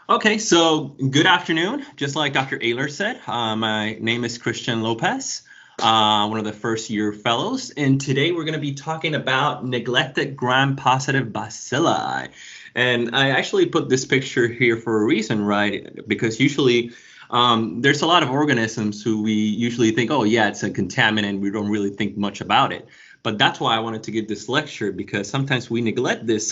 Okay, so good afternoon. Just like Dr. Ayler said, my name is Christian Lopez, one of the first year fellows, and today we're going to be talking about neglected gram-positive bacilli. And I actually put this picture here for a reason, right? Because usually there's a lot of organisms who we usually think, oh yeah, it's a contaminant. We don't really think much about it. But that's why I wanted to give this lecture, because sometimes we neglect this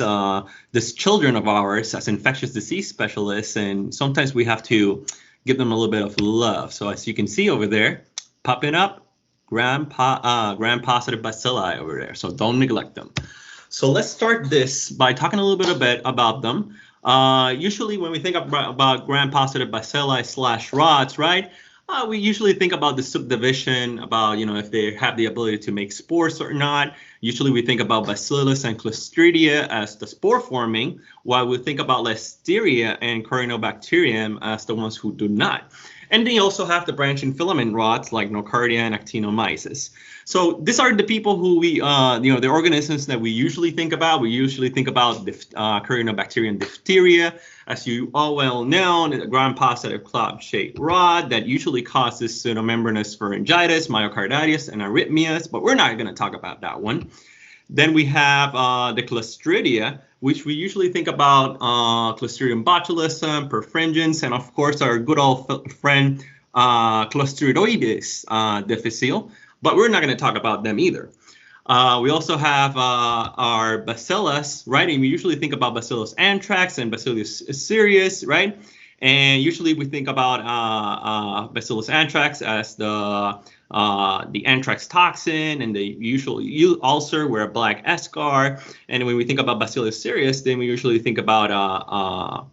children of ours as infectious disease specialists, and sometimes we have to give them a little bit of love. So as you can see over there, popping up gram-positive bacilli over there. So don't neglect them. So let's start this by talking a little bit about them. Usually when we think about gram-positive bacilli / rods, right? We usually think about the subdivision, about, if they have the ability to make spores or not. Usually we think about Bacillus and Clostridia as the spore-forming, while we think about Listeria and Cutibacterium as the ones who do not. And then you also have the branching filament rods like Nocardia and Actinomyces. So these are the people who we, the organisms that we usually think about. We usually think about Cutibacterium diphtheria, as you all well know, a gram-positive club-shaped rod that usually causes pseudomembranous pharyngitis, myocarditis, and arrhythmias, but we're not going to talk about that one. Then we have the Clostridia, which we usually think about Clostridium botulism, perfringens, and of course our good old friend Clostridioides difficile, but we're not going to talk about them either. We also have our bacillus, right? And we usually think about Bacillus anthrax and Bacillus cereus, right? And usually we think about Bacillus anthrax as the anthrax toxin and the usual ulcer with a black eschar. And when we think about Bacillus cereus, then we usually think about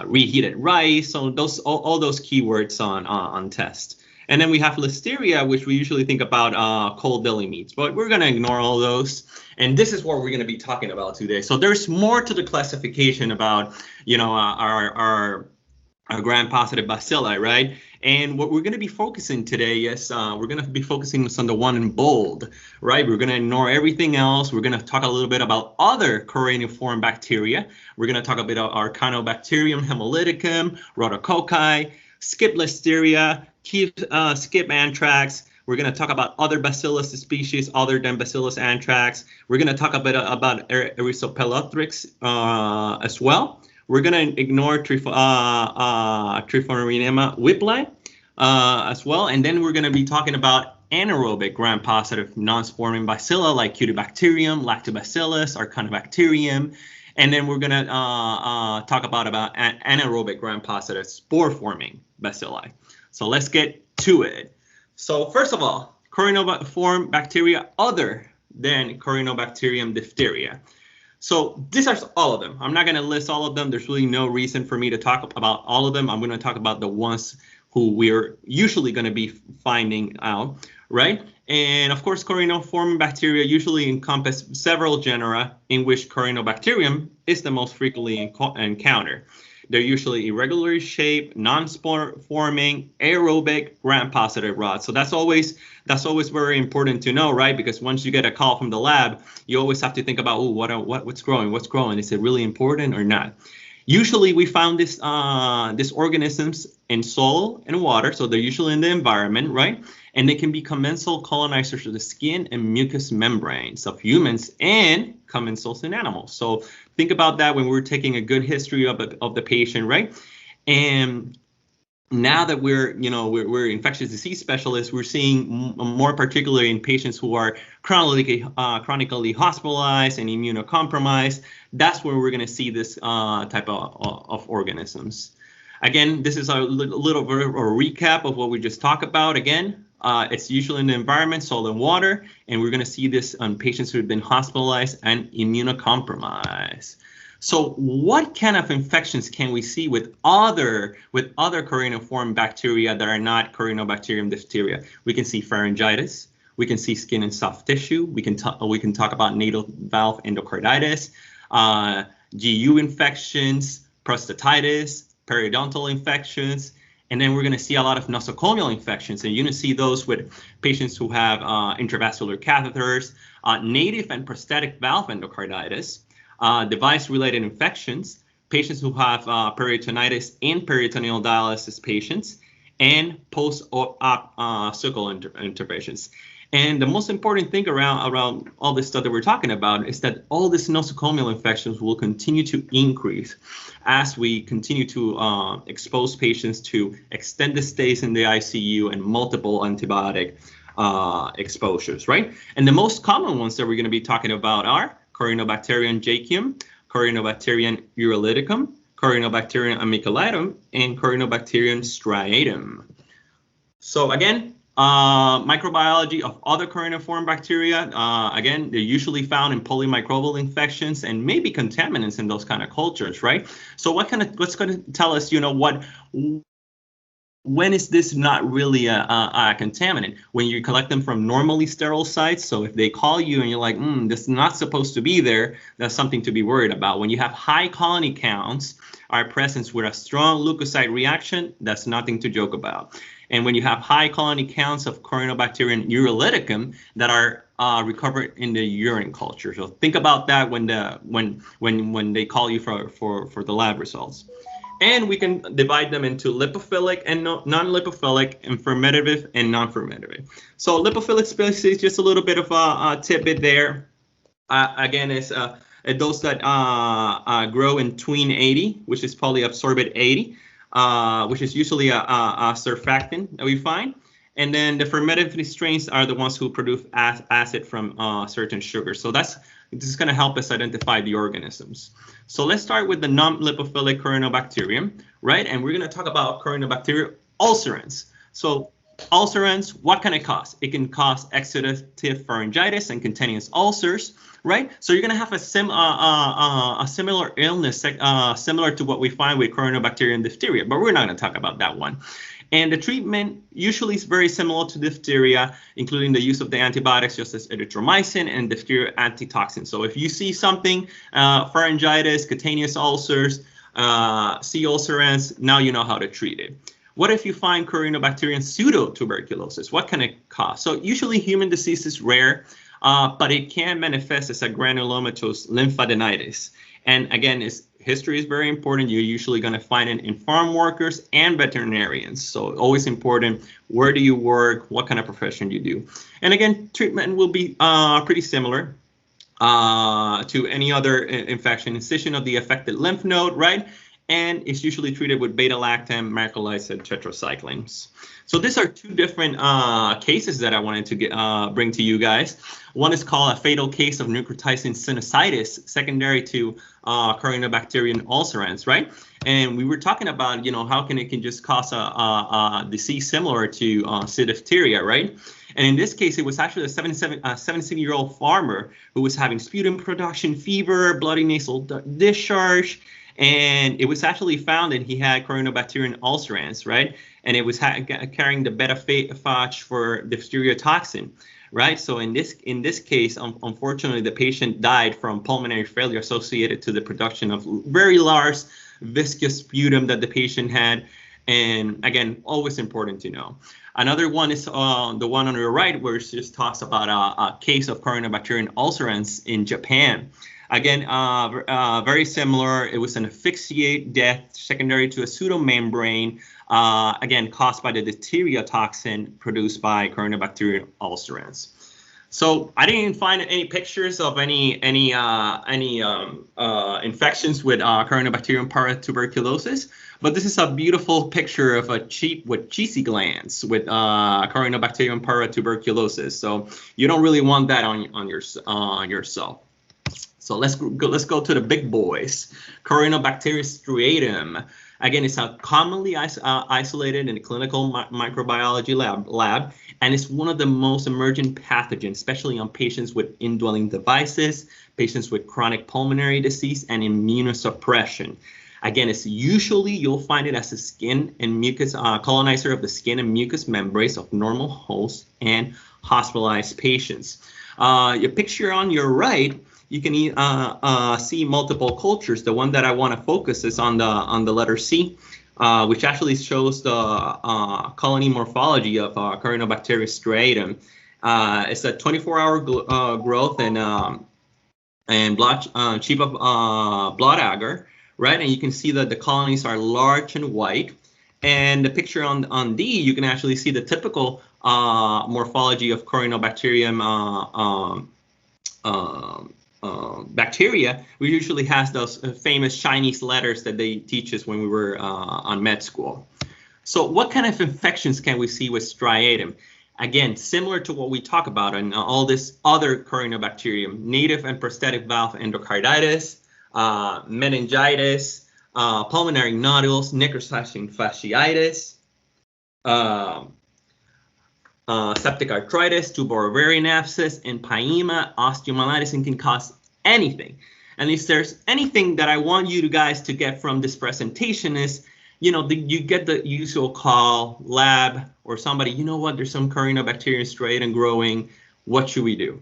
reheated rice. So those all those keywords on test. And then we have Listeria, which we usually think about cold deli meats, but we're going to ignore all those. And this is what we're going to be talking about today. So there's more to the classification about, our gram-positive bacilli, right? And what we're going to be focusing today is we're going to be focusing on the one in bold, right? We're going to ignore everything else. We're going to talk a little bit about other coryneform bacteria. We're going to talk a bit about Archanobacterium hemolyticum, Rotococcy, skip Listeria, skip anthrax. We're going to talk about other bacillus species other than Bacillus anthrax. We're going to talk a bit about Erysipelothrix as well. We're going to ignore Triphonema whipli as well. And then we're going to be talking about anaerobic gram-positive non-spore-forming bacilli like Cutibacterium, Lactobacillus, Archanobacterium. And then we're going to talk about anaerobic gram-positive spore-forming bacilli. So let's get to it. So first of all, Coronaform bacteria other than Cronobacterium diphtheria. So these are all of them. I'm not going to list all of them. There's really no reason for me to talk about all of them. I'm going to talk about the ones who we're usually going to be finding out, right? And of course, Coronaform bacteria usually encompass several genera in which Cutibacterium is the most frequently encountered. They're usually irregularly shaped, non-spore-forming, aerobic, gram-positive rods. So that's always very important to know, right? Because once you get a call from the lab, you always have to think about, oh, what's growing? What's growing? Is it really important or not? Usually we found these organisms in soil and water, so they're usually in the environment, right? And they can be commensal colonizers of the skin and mucous membranes of humans and commensals in animals. So think about that when we're taking a good history of the patient, right? And now that we're infectious disease specialists, we're seeing more particularly in patients who are chronically hospitalized and immunocompromised. That's where we're going to see this type of organisms. Again, this is a little bit of a recap of what we just talked about. Again, it's usually in the environment, soil and water, and we're going to see this on patients who have been hospitalized and immunocompromised. So what kind of infections can we see with other coryneform bacteria that are not Cutibacterium diphtheria? We can see pharyngitis. We can see skin and soft tissue. We can talk about nasal valve endocarditis, GU infections, prostatitis, periodontal infections, and then we're going to see a lot of nosocomial infections. And you're going to see those with patients who have intravascular catheters, native and prosthetic valve endocarditis, device-related infections, patients who have peritonitis in peritoneal dialysis patients, and post-op suckle interventions. And the most important thing around all this stuff that we're talking about is that all these nosocomial infections will continue to increase as we continue to expose patients to extended stays in the ICU and multiple antibiotic exposures, right? And the most common ones that we're going to be talking about are Cutibacterium jeikeium, Cutibacterium urolithicum, Cutibacterium amiculatum, and Cutibacterium striatum. So again, microbiology of other coronaform bacteria, again, they're usually found in polymicrobial infections and maybe contaminants in those kind of cultures, right? So what's going to tell us, when is this not really a contaminant? When you collect them from normally sterile sites. So if they call you and you're like, this is not supposed to be there, that's something to be worried about. When you have high colony counts are present with a strong leukocyte reaction, that's nothing to joke about. And when you have high colony counts of Cutibacterium urolithicum that are recovered in the urine culture. So think about that when they call you for the lab results. And we can divide them into lipophilic and non-lipophilic, and fermentative and non-fermentative. So lipophilic species, just a little bit of a tidbit there. Again, it's those that grow in tween 80, which is polyabsorbate 80. Which is usually a surfactant that we find. And then the fermentative strains are the ones who produce acid from certain sugars. So this is going to help us identify the organisms. So let's start with the non-lipophilic Cutibacterium, right? And we're going to talk about Cutibacteria ulcerans. So ulcerans, what can it cause? It can cause exudative pharyngitis and cutaneous ulcers, right? So you're going to have a similar illness, similar to what we find with Cutibacterium and diphtheria, but we're not going to talk about that one. And the treatment usually is very similar to diphtheria, including the use of the antibiotics, just as erythromycin and diphtheria antitoxin. So if you see something, pharyngitis, cutaneous ulcers, C. ulcerans, now you know how to treat it. What if you find Cutibacterium pseudotuberculosis? What can it cause? So usually human disease is rare, but it can manifest as a granulomatous lymphadenitis. And again, history is very important. You're usually going to find it in farm workers and veterinarians. So always important, where do you work, what kind of profession you do. And again, treatment will be pretty similar to any other infection, incision of the affected lymph node, right? And it's usually treated with beta-lactam, macrolide, tetracyclines. So these are two different cases that I wanted to bring to you guys. One is called a fatal case of necrotizing sinusitis secondary to Cutibacterium ulcerans, right? And we were talking about, how it can just cause a disease similar to C. diphtheria, right? And in this case, it was actually a 77-year-old farmer who was having sputum production, fever, bloody nasal discharge. And it was actually found that he had Cutibacterium ulcerans, right? And it was carrying the beta-phage for diphtheria toxin, right? So in this case, unfortunately, the patient died from pulmonary failure associated to the production of very large viscous sputum that the patient had. And again, always important to know. Another one is the one on your right, where it just talks about a case of Cutibacterium ulcerans in Japan. Again, very similar. It was an asphyxiate death secondary to a pseudomembrane, again, caused by the diphtheria toxin produced by Cutibacterium ulcerans. So I didn't find any pictures of any infections with Cutibacterium paratuberculosis, but this is a beautiful picture of a sheep with cheesy glands with Cutibacterium paratuberculosis. So you don't really want that on yourself. So let's go to the big boys. Cutibacterium striatum. Again, it's commonly isolated in the clinical microbiology lab, and it's one of the most emergent pathogens, especially on patients with indwelling devices, patients with chronic pulmonary disease, and immunosuppression. Again, you'll find it as a skin and mucus colonizer of the skin and mucous membranes of normal hosts and hospitalized patients. Your picture on your right, you can see multiple cultures. The one that I want to focus is on the letter C, which actually shows the colony morphology of Cutibacterium striatum. It's a 24-hour growth and blood sheep of blood agar, right? And you can see that the colonies are large and white. And the picture on D, you can actually see the typical morphology of Cronobacterium bacteria, which usually has those famous Chinese letters that they teach us when we were on med school. So what kind of infections can we see with striatum? Again, similar to what we talk about in all this other Cronobacterium, native and prosthetic valve endocarditis, meningitis, pulmonary nodules, necrotizing fasciitis, septic arthritis, tuberosity abscess, empyema, osteomyelitis, and can cause anything. And if there's anything that I want you guys to get from this presentation is, you know, you get the usual call, lab, or somebody, you know what, there's some Cronobacterium striatum growing, what should we do?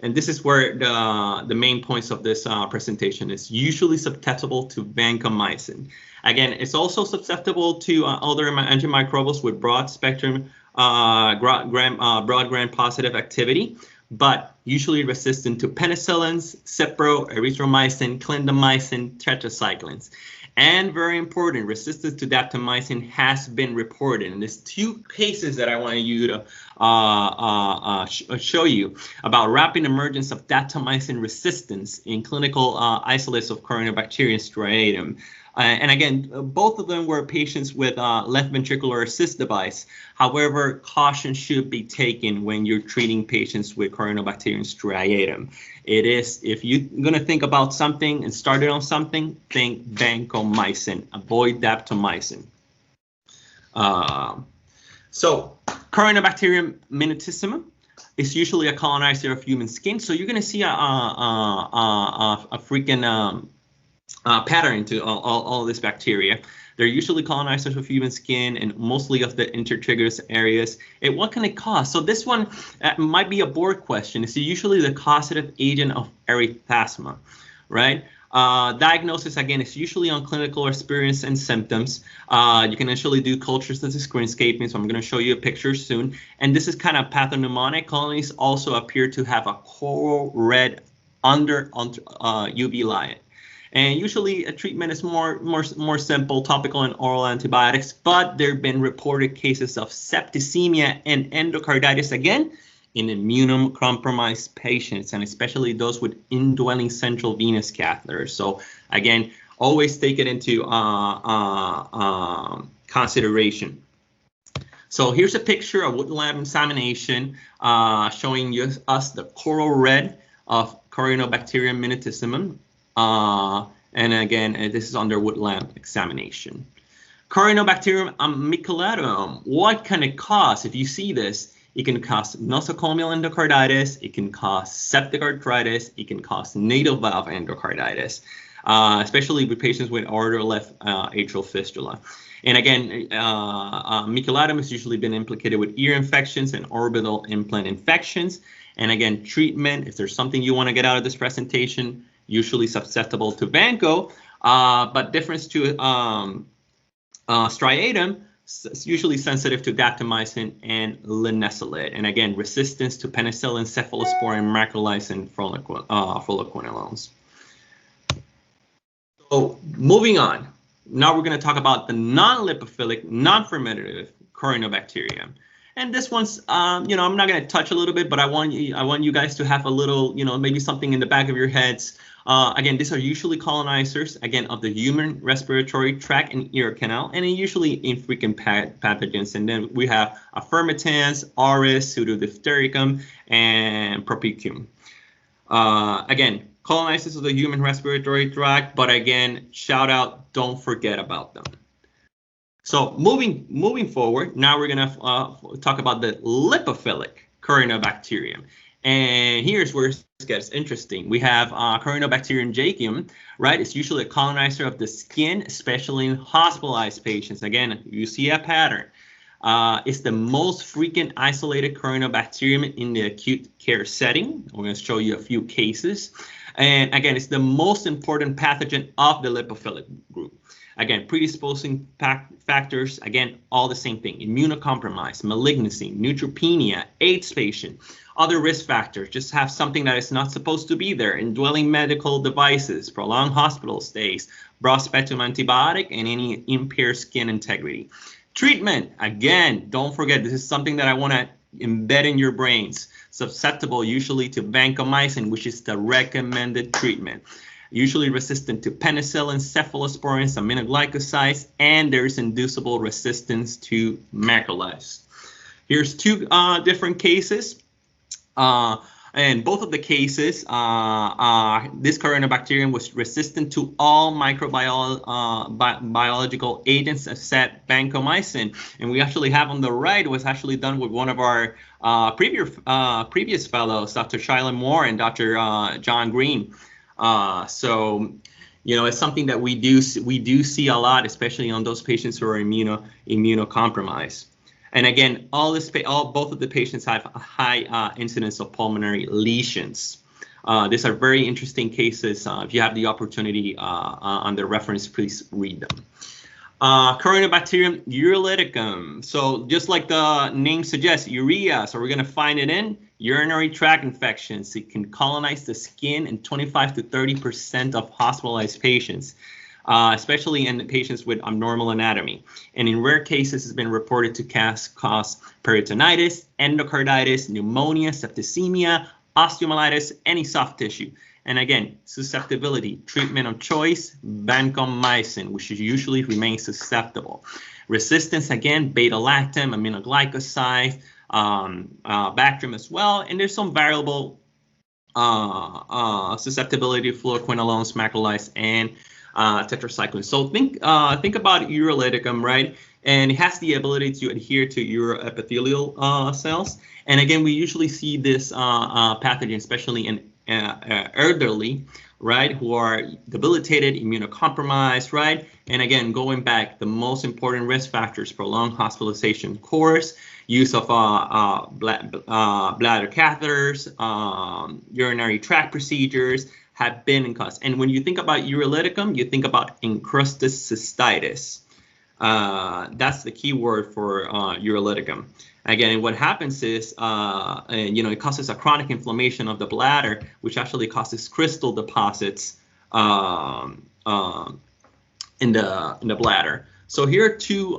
And this is where the main points of this presentation is usually susceptible to vancomycin. Again, it's also susceptible to other antimicrobials with broad spectrum, broad gram-positive activity, but usually resistant to penicillins, Cipro, erythromycin, clindamycin, tetracyclines. And very important, resistance to daptomycin has been reported. And there's two cases that I want you to show you about rapid emergence of daptomycin resistance in clinical isolates of Cronobacterium striatum. And again, both of them were patients with left ventricular assist device. However, caution should be taken when you're treating patients with Cronobacterium striatum. It is, if you're going to think about something and started on something, think vancomycin. Avoid daptomycin. So, Cronobacterium minutissimum is usually a colonizer of human skin. So you're going to see a freaking pattern to all this bacteria. They're usually colonizers of human skin and mostly of the intertriginous areas. And what can it cause? So this one might be a board question. It's usually the causative agent of erythema, right? Diagnosis, again, is usually on clinical experience and symptoms. You can actually do cultures as a screenscaping, so I'm going to show you a picture soon. And this is kind of pathognomonic. Colonies also appear to have a coral red under UV light. And usually a treatment is more simple, topical and oral antibiotics, but there have been reported cases of septicemia and endocarditis, again, in immunocompromised patients, and especially those with indwelling central venous catheters. So again, always take it into consideration. So here's a picture of wood lab examination showing us the coral red of Cronobacterium minutissimum. And again, this is under wood lamp examination. Cronobacterium amiculatum, what can it cause? If you see this, it can cause nosocomial endocarditis, it can cause septic arthritis, it can cause natal valve endocarditis, especially with patients with aortic left atrial fistula. And again, amiculatum has usually been implicated with ear infections and orbital implant infections. And again, treatment, if there's something you want to get out of this presentation, usually susceptible to vanco, but difference to striatum, usually sensitive to daptomycin and linezolid. And again, resistance to penicillin, cephalosporin, macrolide, and fluoroquinolones. So moving on, now we're going to talk about the non-lipophilic, non-fermentative Cronobacterium. And this one's, you know, I'm not going to touch a little bit, but I want you guys to have a little, you know, maybe something in the back of your heads. Again, these are usually colonizers, again, of the human respiratory tract and ear canal, and usually infrequent pathogens. And then we have affirmitans, auris, pseudodiphtherium, and propicium. Again, colonizers of the human respiratory tract, but again, shout out, don't forget about them. So moving forward, now we're gonna talk about the lipophilic Cronobacterium. And here's where it gets interesting. We have Cutibacterium jeikeium, right? It's usually a colonizer of the skin, especially in hospitalized patients. Again, you see a pattern. It's the most frequent isolated Cronobacterium in the acute care setting. We're going to show you a few cases. And again, it's the most important pathogen of the lipophilic group. Again, predisposing factors, again, all the same thing. Immunocompromised, malignancy, neutropenia, AIDS patient, other risk factors. Just have something that is not supposed to be there. Indwelling medical devices, prolonged hospital stays, broad spectrum antibiotic, and any impaired skin integrity. Treatment, again, don't forget, this is something that I want to embed in your brains. Susceptible usually to vancomycin, which is the recommended treatment. Usually resistant to penicillin, cephalosporins, aminoglycosides, and there is inducible resistance to macrolides. Here's two different cases. And both of the cases, this Cutibacterium was resistant to all microbiological agents except vancomycin. And we actually have on the right was actually done with one of our previous fellows, Dr. Shiloh Moore and Dr. John Green. So, you know, it's something that we do see a lot, especially on those patients who are immunocompromised. And again, both of the patients have a high incidence of pulmonary lesions. These are very interesting cases. If you have the opportunity on the reference, please read them. Cronobacterium urolyticum. So just like the name suggests, urea. So we're going to find it in urinary tract infections. It can colonize the skin in 25 to 30% of hospitalized patients. Especially in patients with abnormal anatomy. And in rare cases, it's been reported to cause peritonitis, endocarditis, pneumonia, septicemia, osteomyelitis, any soft tissue. And again, susceptibility, treatment of choice, vancomycin, which usually remains susceptible. Resistance, again, beta-lactam, aminoglycosides, Bactrim as well. And there's some variable susceptibility to fluoroquinolones, macrolides, and tetracycline. So think about urolyticum, right? And it has the ability to adhere to uroepithelial cells. And again, we usually see this pathogen, especially in elderly, right, who are debilitated, immunocompromised, right? And again, going back, the most important risk factors: prolonged hospitalization course, use of bladder catheters, urinary tract procedures, have been in cause. And when you think about urolyticum, you think about encrusted cystitis. That's the key word for urolyticum. Again, what happens is, it causes a chronic inflammation of the bladder, which actually causes crystal deposits in the bladder. So here are two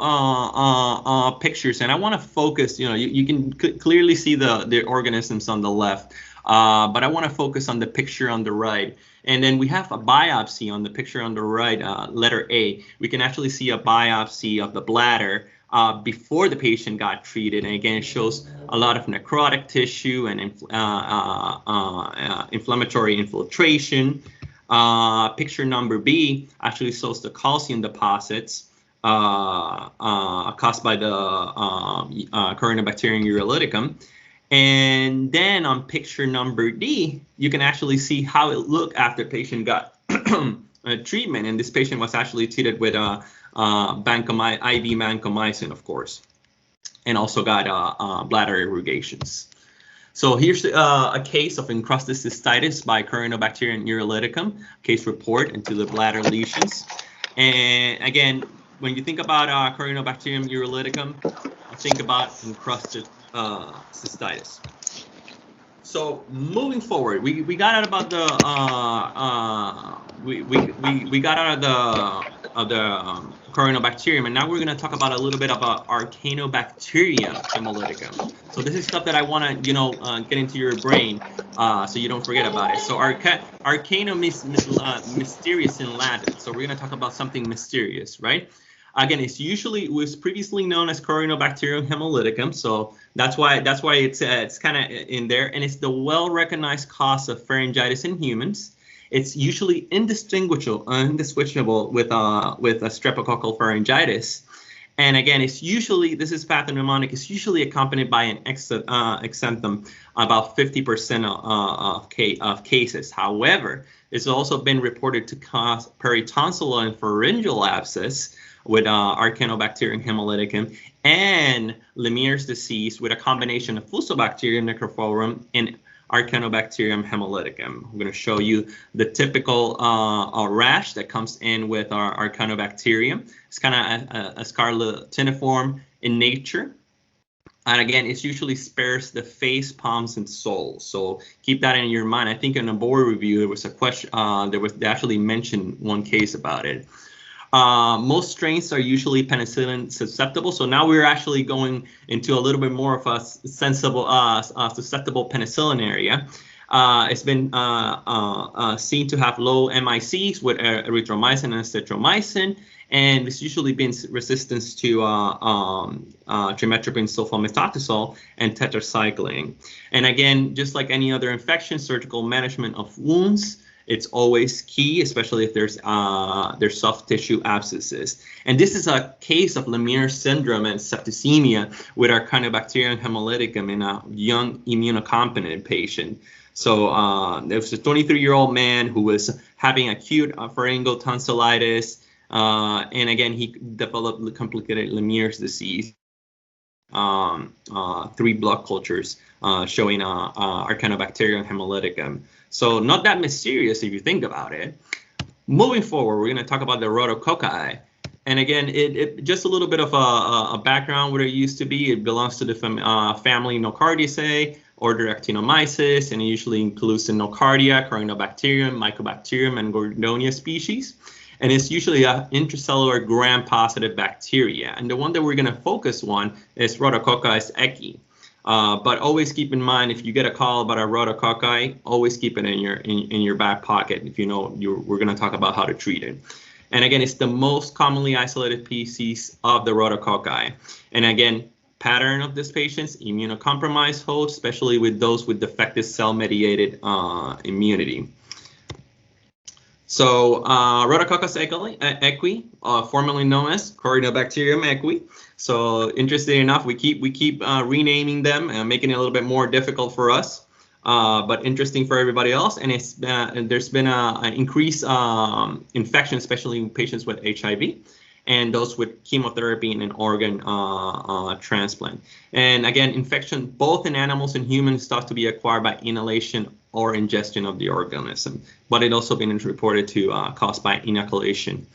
pictures, and I want to focus. You can clearly see the organisms on the left. But I want to focus on the picture on the right. And then we have a biopsy on the picture on the right, letter A. We can actually see a biopsy of the bladder before the patient got treated. And again, it shows a lot of necrotic tissue and inflammatory infiltration. Picture number B actually shows the calcium deposits caused by the Cutibacterium urolyticum. And then on picture number D, you can actually see how it looked after the patient got treatment. And this patient was actually treated with IV vancomycin, of course, and also got bladder irrigations. So here's a case of encrusted cystitis by Cutibacterium urolyticum, case report into the bladder lesions. And again, when you think about Cutibacterium urolyticum, think about encrusted cystitis. So moving forward, we got out about the we got out of the Cutibacterium, and now we're going to talk about a little bit about Archanobacteria hemolyticum. So this is stuff that I want to get into your brain so you don't forget about it. So Arcano mysterious in Latin. So we're going to talk about something mysterious, right? Again, it was previously known as Cutibacterium hemolyticum, so that's why it's kind of in there, and it's the well-recognized cause of pharyngitis in humans. It's usually indistinguishable with a streptococcal pharyngitis, and again, this is pathognomonic. It's usually accompanied by an exanthum, about 50% of cases. However, it's also been reported to cause peritonsillar and pharyngeal abscess with Archanobacterium hemolyticum, and Lemierre's disease with a combination of Fusobacterium necrophorum and Archanobacterium hemolyticum. I'm going to show you the typical rash that comes in with our Archanobacterium. It's kind of a scarlatiniform in nature. And again, it usually spares the face, palms, and soles. So keep that in your mind. I think in a board review, there was a question, they actually mentioned one case about it. Most strains are usually penicillin susceptible. So now we're actually going into a little bit more of a sensible, susceptible penicillin area. It's been seen to have low MICs with erythromycin and azithromycin, and it's usually been resistance to trimethoprim sulfamethoxazole and tetracycline. And again, just like any other infection, surgical management of wounds, it's always key, especially if there's soft tissue abscesses. And this is a case of Lemierre syndrome and septicemia with Archanobacterium hemolyticum in a young immunocompetent patient. So there was a 23-year-old man who was having acute pharyngeal tonsillitis. And again, he developed complicated Lemierre's disease. 3 blood cultures showing Archanobacterium hemolyticum. So not that mysterious if you think about it. Moving forward, we're going to talk about the Rotococcy. And again, it just a little bit of a background what it used to be. It belongs to the family Nocardiaceae, order Actinomyces, and it usually includes the Nocardia, Cronobacterium, Mycobacterium, and Gordonia species. And it's usually an intracellular gram-positive bacteria. And the one that we're going to focus on is Rotococcy equi. But always keep in mind, if you get a call about a Rotococcy, always keep it in your back pocket if you know we're going to talk about how to treat it. And again, it's the most commonly isolated species of the Rotococcy. And again, pattern of these patients, immunocompromised hosts, especially with those with defective cell-mediated immunity. So Rotococcy equi, formerly known as Cutibacterium equi. So interesting enough, we keep renaming them and making it a little bit more difficult for us, but interesting for everybody else. And it's there's been an increased infection, especially in patients with HIV and those with chemotherapy and an organ transplant. And again, infection both in animals and humans is thought to be acquired by inhalation or ingestion of the organism, but it also been reported to caused by inoculation.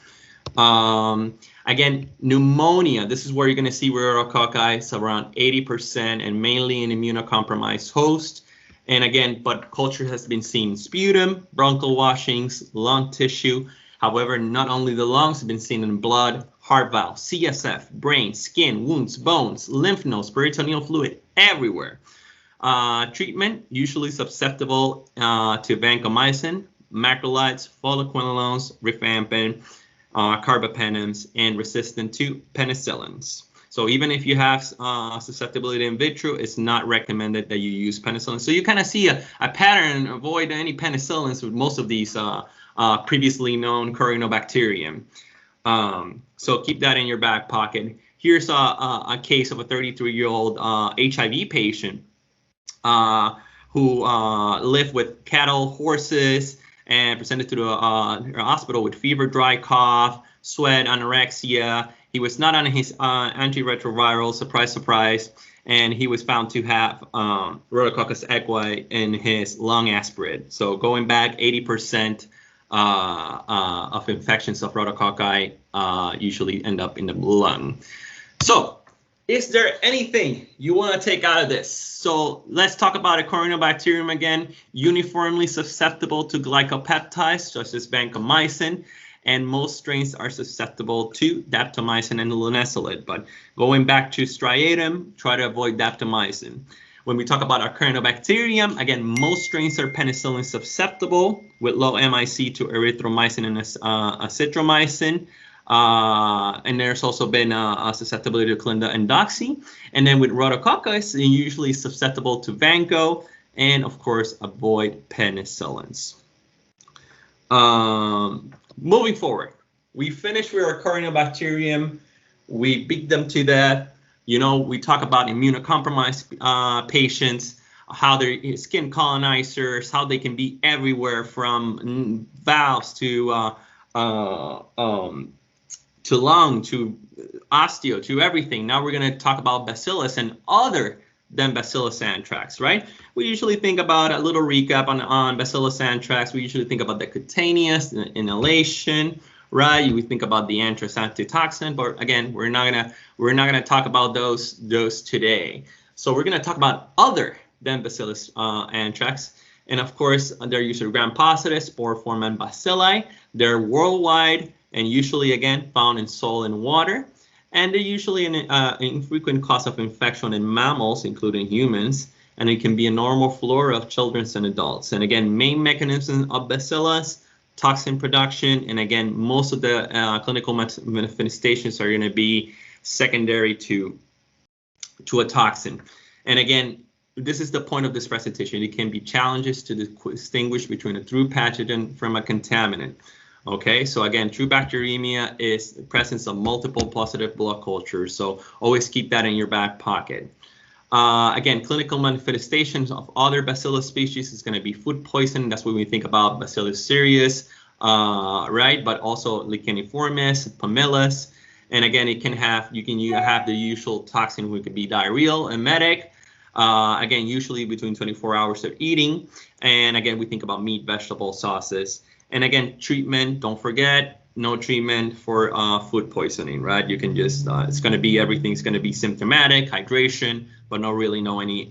Again, pneumonia, this is where you're going to see Rotococci is around 80% and mainly in immunocompromised hosts. And again, but culture has been seen in sputum, bronchial washings, lung tissue. However, not only the lungs have been seen in blood, heart valve, CSF, brain, skin, wounds, bones, lymph nodes, peritoneal fluid, everywhere. Treatment, usually susceptible to vancomycin, macrolides, fluoroquinolones, rifampin, carbapenems, and resistant to penicillins. So even if you have susceptibility in vitro, it's not recommended that you use penicillin. So you kind of see a pattern, avoid any penicillins with most of these previously known Cronobacterium. So keep that in your back pocket. Here's a case of a 33-year-old HIV patient who lived with cattle, horses, and presented to the hospital with fever, dry cough, sweat, anorexia. He was not on his antiretroviral, surprise, surprise, and he was found to have Rotococcy equi in his lung aspirate. So going back, 80% of infections of Rotococci usually end up in the lung. So is there anything you want to take out of this? So let's talk about a Cronobacterium again, uniformly susceptible to glycopeptides such as vancomycin, and most strains are susceptible to daptomycin and linezolid. But going back to striatum, try to avoid daptomycin. When we talk about our Archanobacterium, again, most strains are penicillin susceptible with low MIC to erythromycin and azithromycin. And there's also been a susceptibility to Clinda and Doxy. And then with Rotococci, it's usually susceptible to Vanco, and of course, avoid penicillins. Moving forward, we finished with our Cronobacterium. We beat them to death. You know, we talk about immunocompromised patients, how their skin colonizers, how they can be everywhere from valves to lung, to osteo, to everything. Now we're going to talk about bacillus and other than bacillus anthrax, right? We usually think about a little recap on bacillus anthrax. We usually think about the cutaneous, the inhalation, right? You would think about the anthrax antitoxin, but again, we're not gonna talk about those today. So we're going to talk about other than Bacillus anthrax. And of course, they're usually gram-positive, spore-forming bacilli. They're worldwide and usually, again, found in soil and water. And they're usually an infrequent cause of infection in mammals, including humans. And it can be a normal flora of children and adults. And again, main mechanism of bacillus, toxin production. And again, most of the clinical manifestations are going to be secondary to a toxin. And again, this is the point of this presentation. It can be challenges to distinguish between a true pathogen from a contaminant. Okay, so again, true bacteremia is the presence of multiple positive blood cultures. So always keep that in your back pocket. Again, clinical manifestations of other bacillus species is going to be food poisoning. That's when we think about Bacillus cereus, right? But also Licheniformis, Pamillus. And again, it can have, you can have the usual toxin, which could be diarrheal, emetic. Again, usually between 24 hours of eating. And again, we think about meat, vegetable, sauces. And again, treatment, don't forget, no treatment for food poisoning, right? You can just, it's going to be, everything's going to be symptomatic, hydration, but no any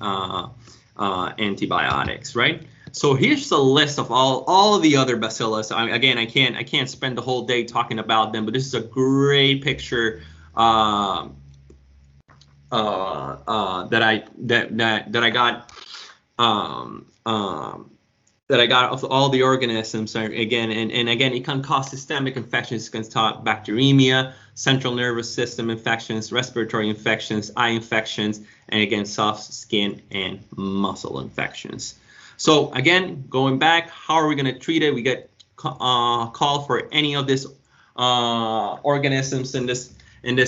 antibiotics, right? So here's the list of all of the other bacillus. Again, I can't spend the whole day talking about them, but this is a great picture that I got of all the organisms. Again, and again, it can cause systemic infections. It can cause bacteremia, central nervous system infections, respiratory infections, eye infections, and again, soft skin and muscle infections. So again, going back, how are we going to treat it? We get called for any of these organisms in this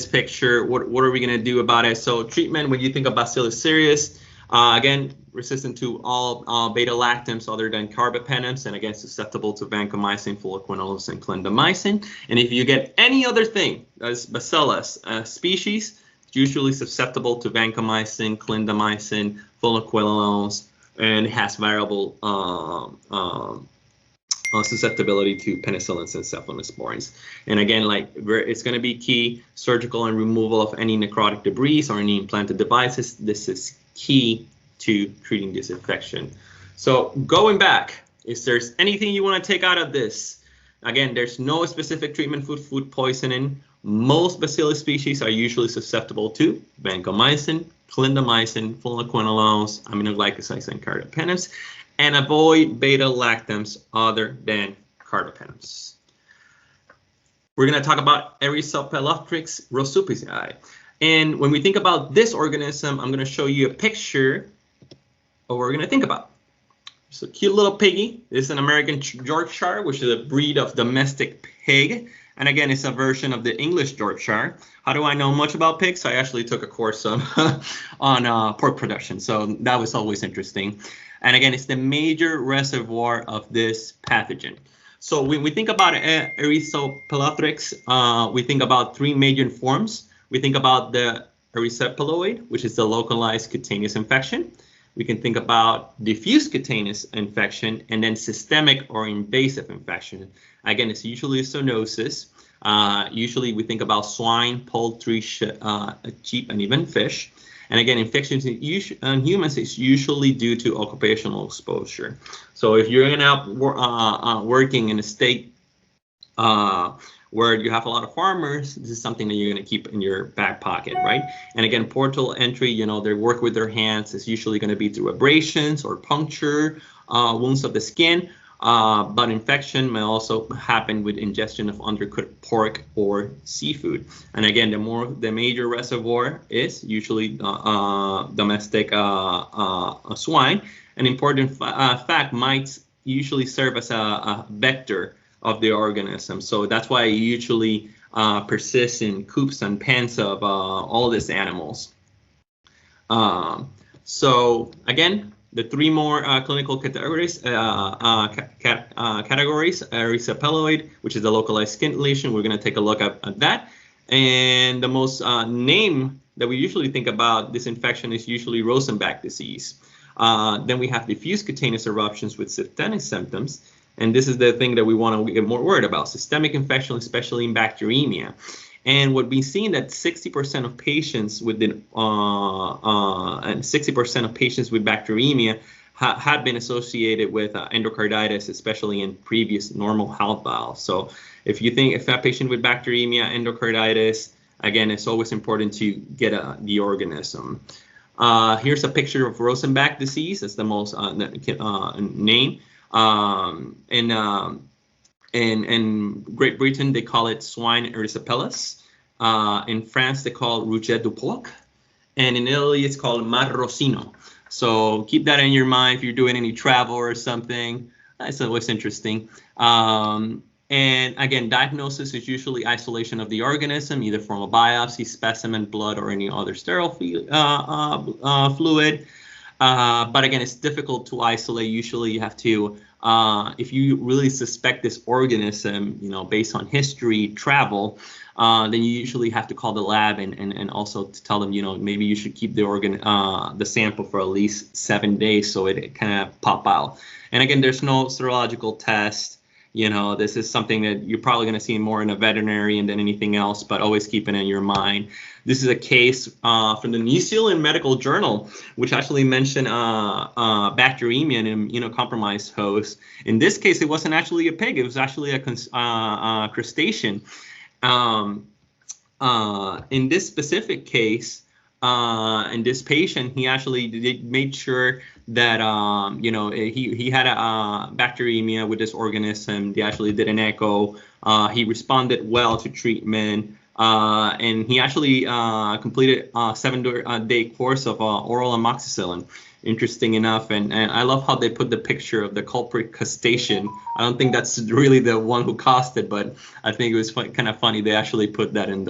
picture. What are we going to do about it? So treatment, when you think of Bacillus cereus, again, resistant to all beta-lactams other than carbapenems, and again, susceptible to vancomycin, fluoroquinolones, and clindamycin. And if you get any other thing as Bacillus species, it's usually susceptible to vancomycin, clindamycin, fluoroquinolones, and has variable susceptibility to penicillins and cephalosporins. And again, like it's going to be key, surgical and removal of any necrotic debris or any implanted devices. This is key to treating this infection. So going back, if there's anything you want to take out of this, again, there's no specific treatment for food poisoning. Most Bacillus species are usually susceptible to vancomycin, clindamycin, fluoroquinolones, aminoglycosides, and carbapenems, and avoid beta-lactams other than carbapenems. We're going to talk about Erysipelothrix rhusiopathae. And when we think about this organism, I'm going to show you a picture of what we're going to think about. It's a cute little piggy. This is an American Yorkshire, which is a breed of domestic pig. And again, it's a version of the English Yorkshire. How do I know much about pigs? I actually took a course on, pork production, so that was always interesting. And again, it's the major reservoir of this pathogen. So when we think about Erysipelothrix, we think about three major forms. We think about the erysipeloid, which is the localized cutaneous infection. We can think about diffuse cutaneous infection, and then systemic or invasive infection. Again, it's usually zoonosis. Usually we think about swine, poultry, sheep, and even fish. And again, infections in humans is usually due to occupational exposure. So if you're working in a state where you have a lot of farmers, this is something that you're going to keep in your back pocket, right? And again, portal entry, they work with their hands. It's usually going to be through abrasions or puncture, wounds of the skin. But infection may also happen with ingestion of undercooked pork or seafood. And again, the major reservoir is usually domestic swine. An important fact, might usually serve as a vector of the organism. So that's why it usually persists in coops and pens of all these animals. So again, the three more clinical categories, erysipeloid, which is the localized skin lesion. We're going to take a look at that. And the most name that we usually think about this infection is usually Rosenbach disease. Then we have diffuse cutaneous eruptions with systemic symptoms. And this is the thing that we want to get more worried about, systemic infection, especially in bacteremia. And what we've seen that 60% of patients with and 60% of patients with bacteremia have been associated with endocarditis, especially in previous normal health valves. So if that patient with bacteremia, endocarditis, again, it's always important to get the organism. Here's a picture of Rosenbach disease. That's the most name. In Great Britain, they call it swine erysipelas. In France, they call it rouget du porc. And in Italy, it's called marroncino. So keep that in your mind if you're doing any travel or something. That's always interesting. And again, diagnosis is usually isolation of the organism, either from a biopsy, specimen, blood, or any other sterile fluid. But again, it's difficult to isolate. Usually you have to, if you really suspect this organism, based on history, travel, then you usually have to call the lab and also to tell them, maybe you should keep the sample for at least 7 days so it kind of pop out. And again, there's no serological test. This is something that you're probably going to see more in a veterinarian than anything else, but always keep it in your mind. This is a case from the New Zealand Medical Journal, which actually mentioned bacteremia in immunocompromised hosts. In this case, it wasn't actually a pig. It was actually a crustacean. In this specific case, in this patient, he actually made sure that he had a bacteremia with this organism. They actually did an echo. He responded well to treatment, and he actually completed a 7-day course of oral amoxicillin. Interesting enough, and I love how they put the picture of the culprit crustacean. I don't think that's really the one who caused it, but I think it was kind of funny they actually put that in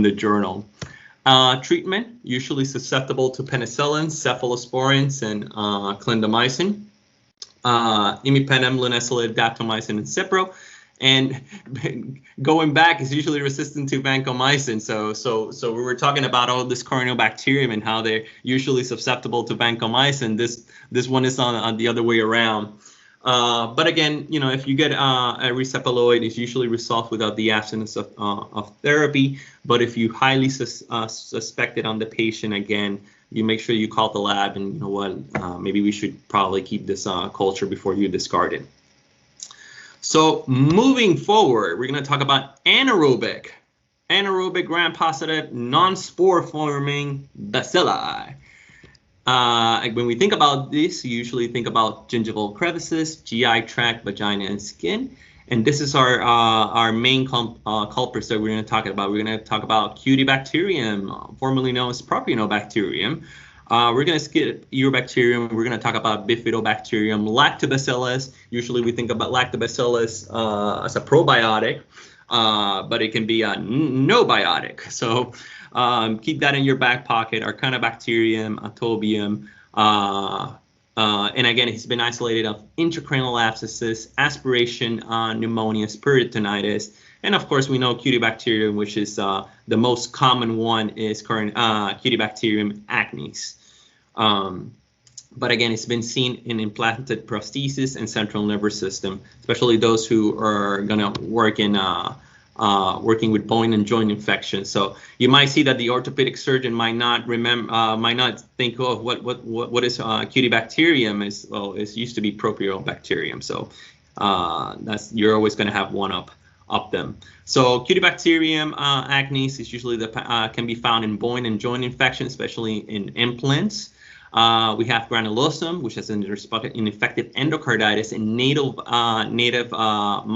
the journal. Treatment, usually susceptible to penicillin, cephalosporins, and clindamycin. Imipenem, linezolid, daptomycin, and Cipro. And going back, it's usually resistant to vancomycin. So we were talking about all this Cutibacterium and how they're usually susceptible to vancomycin. This one is on the other way around. But again, if you get a Erysipelothrix, it's usually resolved without the absence of therapy. But if you highly suspect it on the patient, again, you make sure you call the lab and maybe we should probably keep this culture before you discard it. So moving forward, we're going to talk about anaerobic gram-positive non-spore-forming bacilli. When we think about this, you usually think about gingival crevices, GI tract, vagina, and skin. And this is our main culprits that we're going to talk about. We're going to talk about Cutibacterium, formerly known as Propionobacterium. We're going to skip Urobacterium. We're going to talk about Bifidobacterium, Lactobacillus. Usually we think about Lactobacillus as a probiotic, but it can be a no-biotic. So keep that in your back pocket. Archanobacterium, Atobium, and again, it's been isolated of intracranial abscesses, aspiration, pneumonia, peritonitis, and of course we know Cutibacterium, which is the most common one, is Cutibacterium acnes. But again, it's been seen in implanted prosthesis and central nervous system, especially those who are going to work in working with bone and joint infections. So you might see that the orthopedic surgeon might not remember, might not think, oh, what is Cutibacterium? It used to be Propionobacterium. So you're always going to have one up them. So Cutibacterium acnes is usually can be found in bone and joint infections, especially in implants. We have granulosum, which has an infected endocarditis in native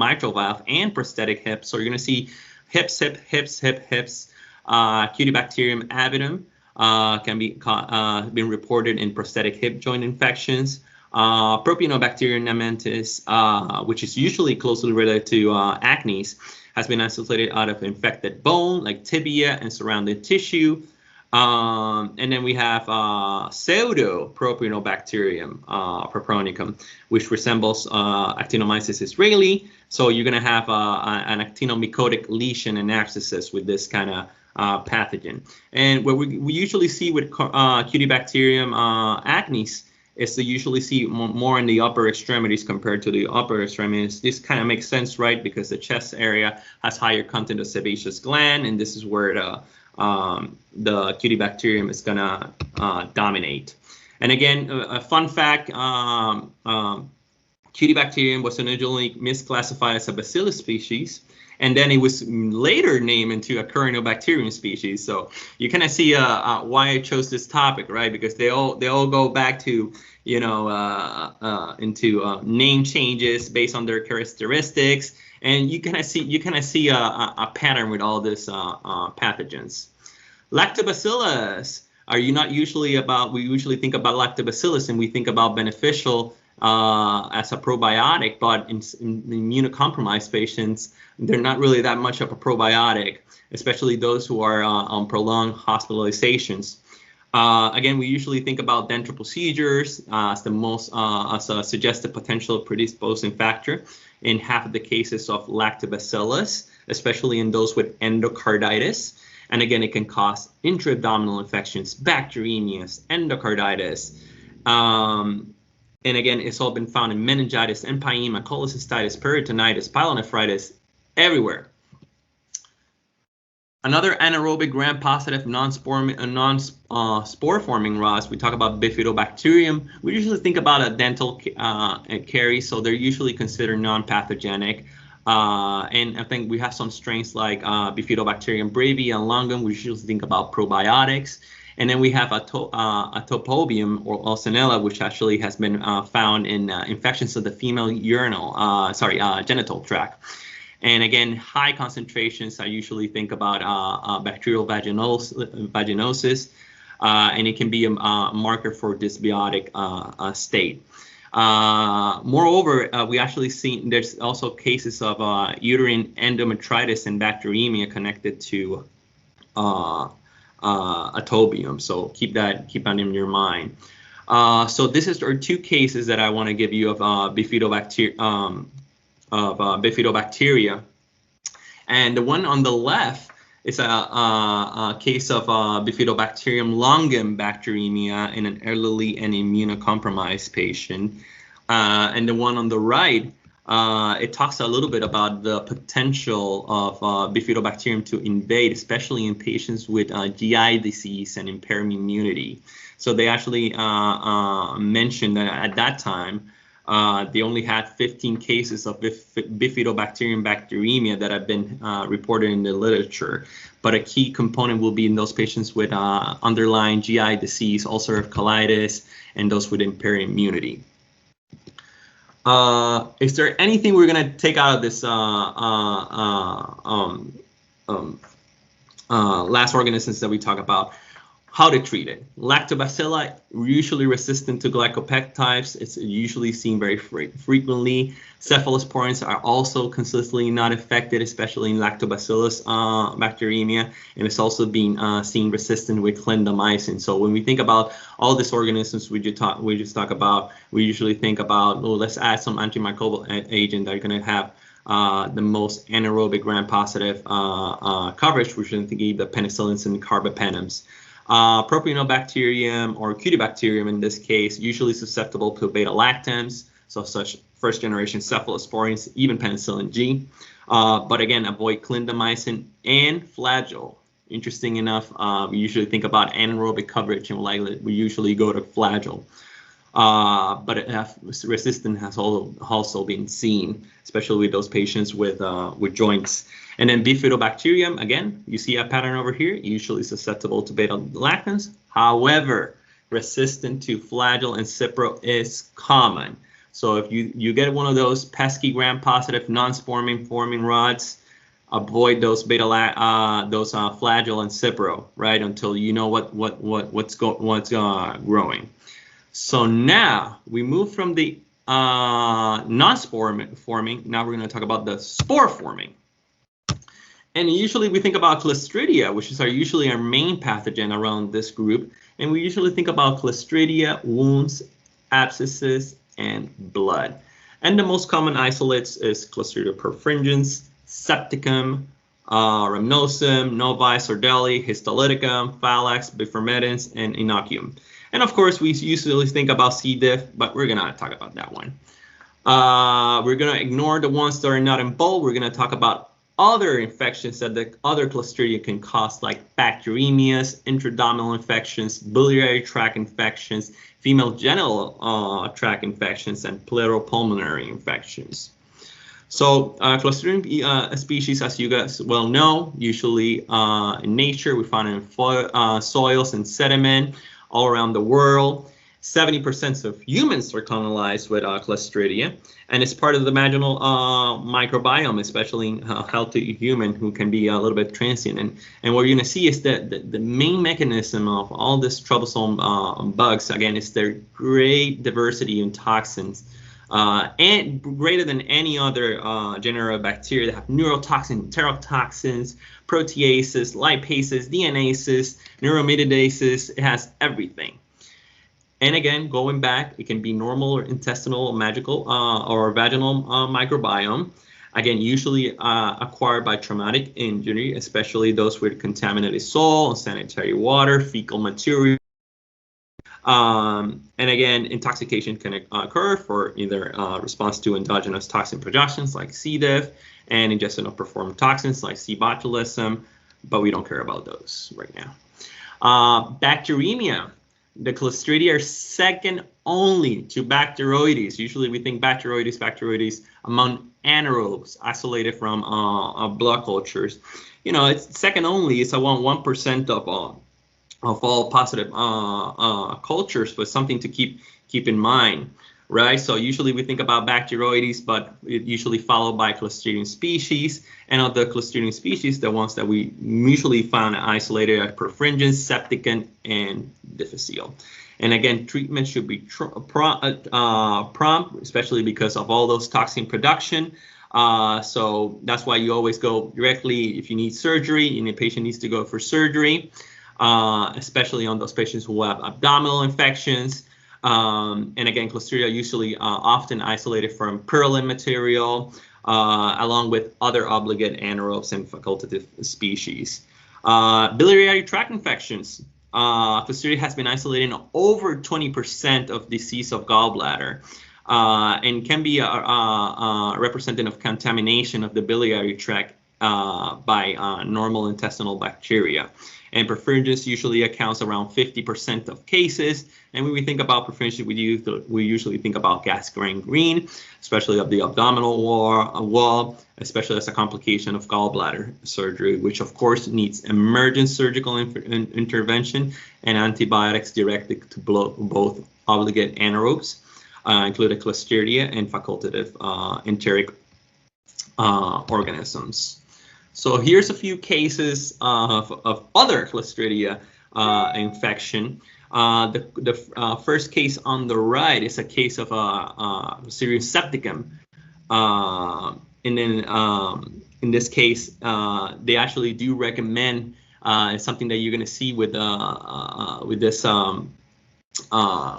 mitral valve and prosthetic hips. So you're going to see hips. Cutibacterium avidum can be been reported in prosthetic hip joint infections. Propionobacterium namentis, which is usually closely related to acnes, has been isolated out of infected bone like tibia and surrounding tissue. And then we have pseudo-Propionobacterium peronicum, which resembles Actinomyces israeli. So you're going to have an actinomycotic lesion and abscesses with this kind of pathogen. And what we usually see with Cutibacterium acnes is to usually see more in the upper extremities compared to the upper extremities. This kind of makes sense, right? Because the chest area has higher content of sebaceous gland, and this is where the Cutibacterium is gonna dominate. And again, a fun fact, Cutibacterium was originally misclassified as a bacillus species, and then it was later named into a Chronobacterium species. So you kind of see why I chose this topic, right? Because they all go back to, you know, into name changes based on their characteristics, and you kind of see a pattern with all this pathogens. Lactobacillus are you not usually about? We usually think about lactobacillus and we think about beneficial as a probiotic, but in immunocompromised patients, they're not really that much of a probiotic, especially those who are on prolonged hospitalizations. Again, we usually think about dental procedures as the most as a suggested potential predisposing factor in half of the cases of lactobacillus, especially in those with endocarditis. And again, it can cause intra-abdominal infections, bacteremias, endocarditis. And again, it's all been found in meningitis, empyema, cholecystitis, peritonitis, pyelonephritis, everywhere. Another anaerobic gram-positive non-spore-forming rods, we talk about Bifidobacterium. We usually think about a dental caries, so they're usually considered non-pathogenic. And I think we have some strains like Bifidobacterium brevi and longum. We usually think about probiotics. And then we have a topobium or Olsenella, which actually has been found in infections of the female genital tract. And again, high concentrations, I usually think about bacterial vaginosis, and it can be a marker for dysbiotic state. Moreover, we actually see there's also cases of uterine endometritis and bacteremia connected to atobium, so keep that in your mind. So this is our two cases that I want to give you of Bifidobacteria, and the one on the left is a case of Bifidobacterium longum bacteremia in an elderly and immunocompromised patient, and the one on the right, it talks a little bit about the potential of Bifidobacterium to invade, especially in patients with GI disease and impaired immunity. So they actually mentioned that at that time, they only had 15 cases of Bifidobacterium bacteremia that have been reported in the literature. But a key component will be in those patients with underlying GI disease, ulcerative colitis, and those with impaired immunity. Is there anything we're going to take out of this last organisms that we talk about? How to treat it? Lactobacilli, usually resistant to glycopeptides. It's usually seen very frequently. Cephalosporins are also consistently not affected, especially in Lactobacillus bacteremia, and it's also being seen resistant with clindamycin. So when we think about all these organisms we just talk about, we usually think about, oh, let's add some antimicrobial agent that are going to have the most anaerobic gram-positive coverage, which is the penicillins and carbapenems. Propionobacterium or Cutibacterium in this case, usually susceptible to beta-lactams, so such first-generation cephalosporins, even penicillin G. But again, avoid clindamycin and flagell. Interesting enough, we usually think about anaerobic coverage, and we usually go to flagell. But resistance has also been seen, especially with those patients with joints. And then Bifidobacterium, again, you see a pattern over here, usually susceptible to beta-lactams. However, resistant to flagell and cipro is common. So if you get one of those pesky gram-positive non-spore-forming rods, avoid those flagell and cipro, right, until you know what's growing. So now we move from the non-spore-forming. Now we're going to talk about the spore-forming. And usually we think about Clostridia, which is usually our main pathogen around this group. And we usually think about Clostridia, wounds, abscesses, and blood. And the most common isolates is Clostridia perfringens, septicum, rhamnosum, novi, sordelli, histolyticum, phalax, bifurmedens, and inoculum. And of course, we usually think about C. diff, but we're going to talk about that one. We're going to ignore the ones that are not in bold. We're going to talk about other infections that the other Clostridia can cause, like bacteremias, intra-abdominal infections, biliary tract infections, female genital tract infections, and pleuropulmonary infections. So Clostridium species, as you guys well know, usually in nature, we find in soils and sediment all around the world. 70% of humans are colonized with Clostridia, and it's part of the vaginal microbiome, especially in healthy human who can be a little bit transient. And what you're going to see is that the main mechanism of all this troublesome bugs, again, is their great diversity in toxins, and greater than any other genera of bacteria that have neurotoxin, enterotoxins, proteases, lipases, DNases, neuromitidases. It has everything. And again, going back, it can be normal or intestinal, magical, or vaginal microbiome. Again, usually acquired by traumatic injury, especially those with contaminated soil, unsanitary water, fecal material. And again, intoxication can occur for either response to endogenous toxin projections like C. diff and ingestion of performed toxins like C. botulism, but we don't care about those right now. Bacteremia. The Clostridia are second only to Bacteroides. Usually we think Bacteroides among anaerobes isolated from blood cultures. You know, it's second only. It's around 1% of all positive cultures, but something to keep in mind, right? So usually we think about Bacteroides, but it usually followed by Clostridium species. And of the Clostridium species, the ones that we usually found isolated are perfringens, septicant, and difficile. And again, treatment should be prompt, especially because of all those toxin production. So that's why you always go directly if you need surgery and the patient needs to go for surgery, especially on those patients who have abdominal infections. And again, Clostridia usually often isolated from purulent material, along with other obligate anaerobes and facultative species. Biliary tract infections. Clostridia has been isolated in over 20% of disease of gallbladder, and can be representative of contamination of the biliary tract by normal intestinal bacteria. And perfringens usually accounts around 50% of cases. And when we think about perfringens, we usually think about gangrene, especially of the abdominal wall, especially as a complication of gallbladder surgery, which of course needs emergent surgical intervention and antibiotics directed to both obligate anaerobes, including Clostridia and facultative enteric organisms. So here's a few cases of other Clostridia infection. The first case on the right is a case of Clostridium septicum. And then in this case, they actually do recommend something that you're going to see with this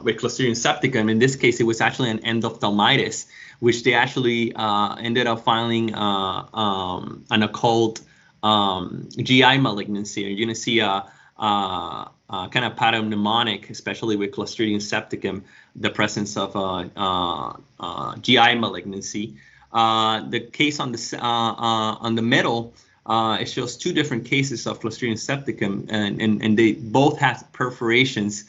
with Clostridium septicum. In this case, it was actually an endophthalmitis, which they actually ended up finding an occult GI malignancy. You're going to see a kind of pathognomonic, especially with Clostridium septicum, the presence of GI malignancy. The case on the middle, it shows two different cases of Clostridium septicum, and they both have perforations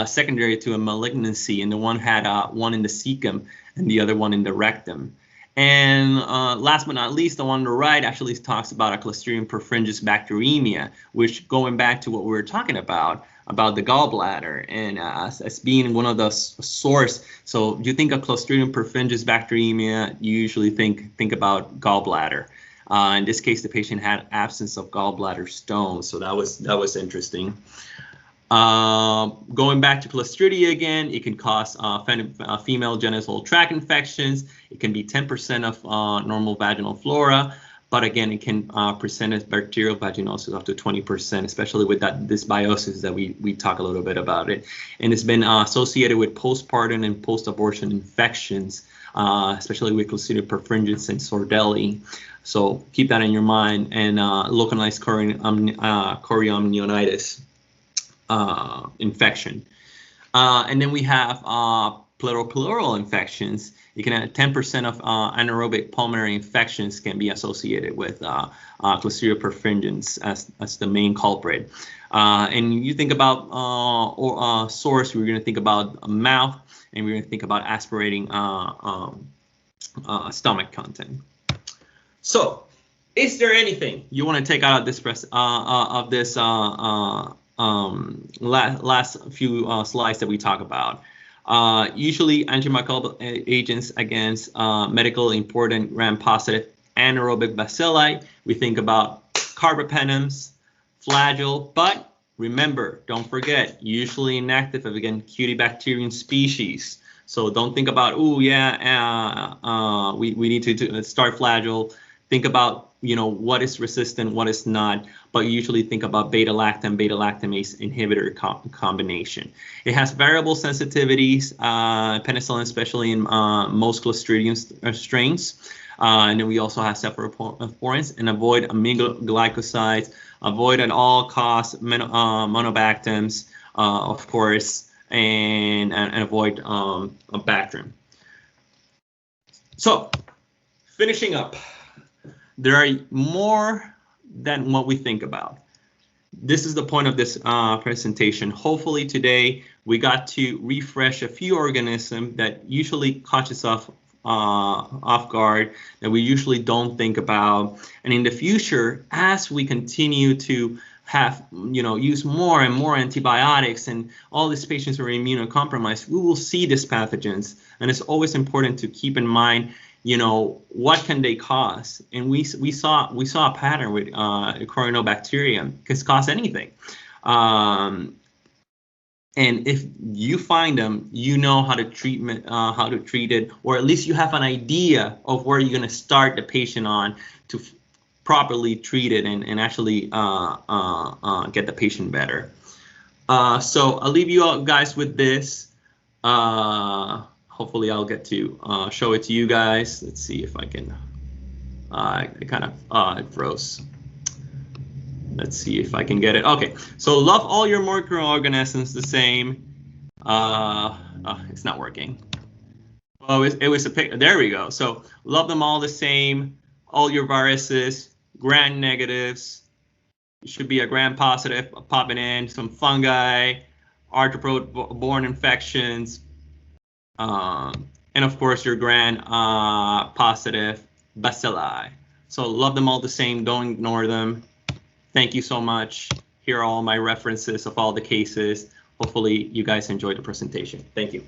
secondary to a malignancy, and the one had one in the cecum and the other one in the rectum. And last but not least, the one on the right actually talks about a Clostridium perfringens bacteremia, which, going back to what we were talking about the gallbladder, and as being one of the source. So you think of Clostridium perfringens bacteremia, you usually think about gallbladder. In this case, the patient had absence of gallbladder stones, so that was interesting. Going back to Clostridia again, it can cause female genital tract infections. It can be 10% of normal vaginal flora, but again, it can present as bacterial vaginosis up to 20%, especially with that dysbiosis that we talk a little bit about it. And it's been associated with postpartum and post-abortion infections, especially with Clostridium perfringens and Sordelli. So keep that in your mind. And localized chorioamnionitis infection. And then we have pleural infections. You can have 10% of anaerobic pulmonary infections can be associated with Clostridium perfringens as the main culprit. And you think about source, we're going to think about mouth, and we're going to think about aspirating stomach content. So, is there anything you want to take out of this last few slides that we talk about? Usually antimicrobial agents against medical important gram-positive anaerobic bacilli. We think about carbapenems, flagell, but remember, don't forget, usually inactive again Cutibacterium species. So don't think about, oh yeah, we need to start flagell. Think about, what is resistant, what is not, but usually think about beta-lactam, beta-lactamase inhibitor combination. It has variable sensitivities, penicillin, especially in most Clostridium strains. And then we also have cephalosporins, and avoid aminoglycosides, avoid at all costs monobactams, of course, and avoid Bactrim. So, finishing up. There are more than what we think about. This is the point of this presentation. Hopefully today we got to refresh a few organisms that usually catch us off guard, that we usually don't think about. And in the future, as we continue to have, use more and more antibiotics, and all these patients are immunocompromised, we will see these pathogens. And it's always important to keep in mind, what can they cause? And we saw a pattern with Chronoform can cause anything. And if you find them, you know how to treat it, or at least you have an idea of where you're going to start the patient on to properly treat it and actually get the patient better. So I'll leave you all guys with this. Hopefully I'll get to show it to you guys. Let's see if I can, it froze. Let's see if I can get it. Okay, so love all your microorganisms the same. It's not working. Oh, it was a pic. There we go. So love them all the same. All your viruses, gram-negatives. It should be a gram-positive popping in. Some fungi, arthropod-borne infections. And of course your gram-positive bacilli. So love them all the same, don't ignore them. Thank you so much. Here are all my references of all the cases. Hopefully you guys enjoyed the presentation. Thank you.